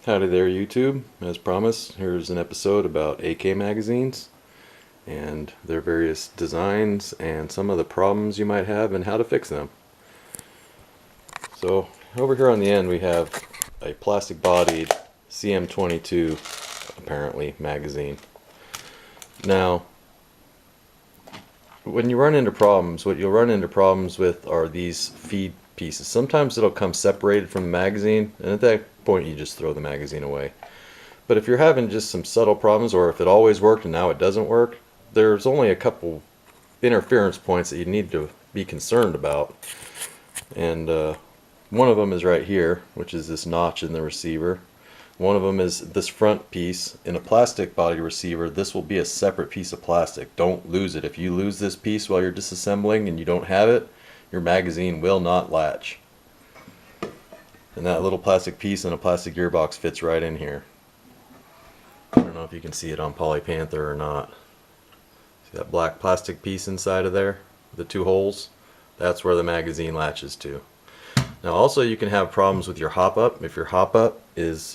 Howdy there, YouTube. As promised, here's an episode about AK magazines and their various designs and some of the problems you might have and how to fix them. So over here on the end we have a plastic bodied CM22 apparently magazine. Now when you run into problems, what you'll run into problems with are these feed pieces. Sometimes it'll come separated from the magazine, and at that point you just throw the magazine away. But if you're having just some subtle problems, or if it always worked and now it doesn't work, there's only a couple interference points that you need to be concerned about. And one of them is right here, which is this notch in the receiver. One of them is this front piece. In a plastic body receiver, this will be a separate piece of plastic. Don't lose it. If you lose this piece while you're disassembling and you don't have it, your magazine will not latch. And that little plastic piece in a plastic gearbox fits right in here. I don't know if you can see it on Polypanther or not. See that black plastic piece inside of there? The two holes? That's where the magazine latches to. Now also you can have problems with your hopup. If your hopup is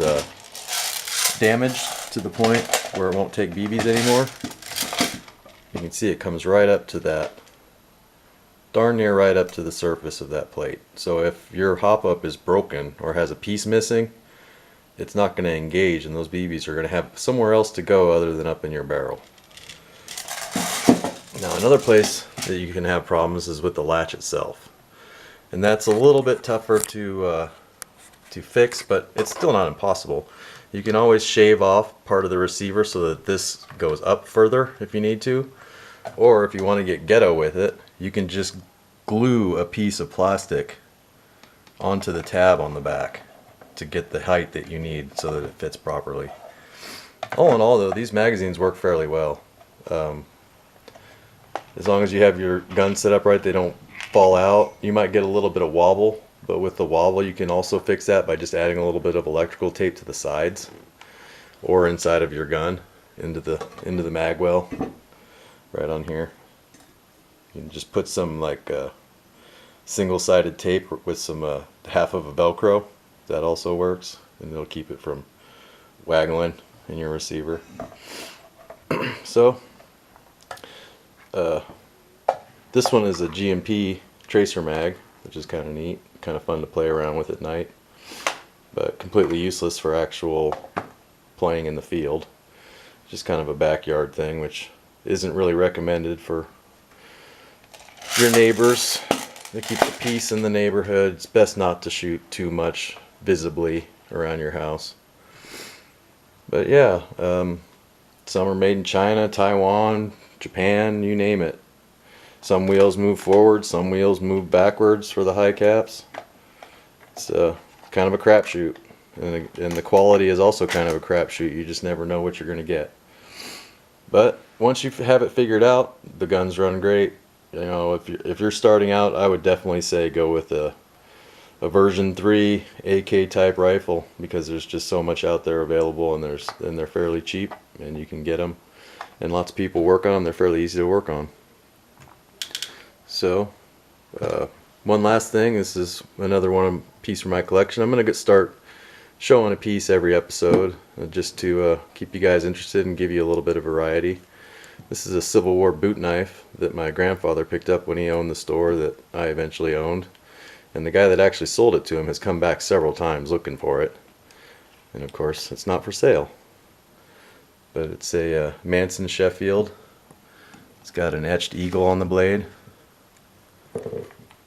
damaged to the point where it won't take BBs anymore, you can see it comes right up to that, darn near right up to the surface of that plate. So if your hopup is broken or has a piece missing, it's not going to engage, and those BBs are going to have somewhere else to go other than up in your barrel. Now another place that you can have problems is with the latch itself, and that's a little bit tougher to fix, but it's still not impossible. You can always shave off part of the receiver so that this goes up further if you need to, or if you want to get ghetto with it, you can just glue a piece of plastic onto the tab on the back to get the height that you need so that it fits properly. All in all though, these magazines work fairly well. As long as you have your gun set up right, they don't fall out. You might get a little bit of wobble, but with the wobble you can also fix that by just adding a little bit of electrical tape to the sides or inside of your gun into the mag well right on here. You can just put some like single-sided tape with some half of a Velcro. That also works, and it'll keep it from waggling in your receiver. So this one is a GMP tracer mag, which is kind of neat, kind of fun to play around with at night, but completely useless for actual playing in the field. Just kind of a backyard thing, which isn't really recommended for your neighbors. They keep the peace in the neighborhood. It's best not to shoot too much visibly around your house. But yeah, some are made in China, Taiwan, Japan, you name it. Some wheels move forward, some wheels move backwards for the high caps. It's kind of a crapshoot, and the quality is also kind of a crapshoot. You just never know what you're going to get. But once you have it figured out, the guns run great. You know, if you're starting out, I would definitely say go with a version 3 AK type rifle, because there's just so much out there available, and they're fairly cheap, and you can get them, and lots of people work on them. They're fairly easy to work on. So one last thing, this is another piece from my collection. I'm going to start showing a piece every episode just to keep you guys interested and give you a little bit of variety. This is a Civil War boot knife that my grandfather picked up when he owned the store that I eventually owned. And the guy that actually sold it to him has come back several times looking for it. And of course, it's not for sale. But it's a Manson Sheffield. It's got an etched eagle on the blade.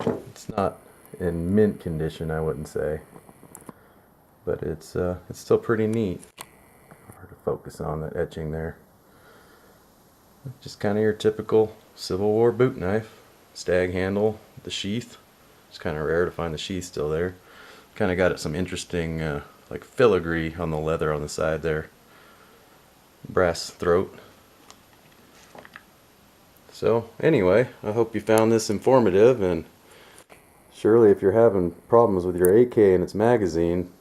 It's not in mint condition, I wouldn't say. But it's still pretty neat. Hard to focus on that etching there. Just kind of your typical Civil War boot knife. Stag handle, the sheath. It's kind of rare to find the sheath still there. Kind of got some interesting like filigree on the leather on the side there. Brass throat. So anyway, I hope you found this informative, and surely if you're having problems with your AK and its magazine,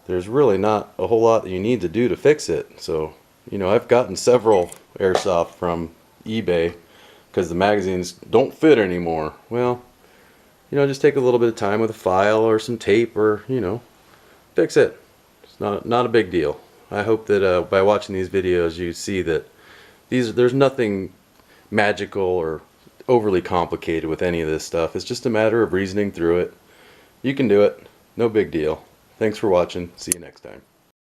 there's really not a whole lot that you need to do to fix it. So, you know, I've gotten several airsoft from eBay because the magazines don't fit anymore. Well, you know, just take a little bit of time with a file or some tape, or, you know, fix it. Not a big deal. I hope that by watching these videos you see that there's nothing magical or overly complicated with any of this stuff. It's just a matter of reasoning through it. You can do it. No big deal. Thanks for watching. See you next time.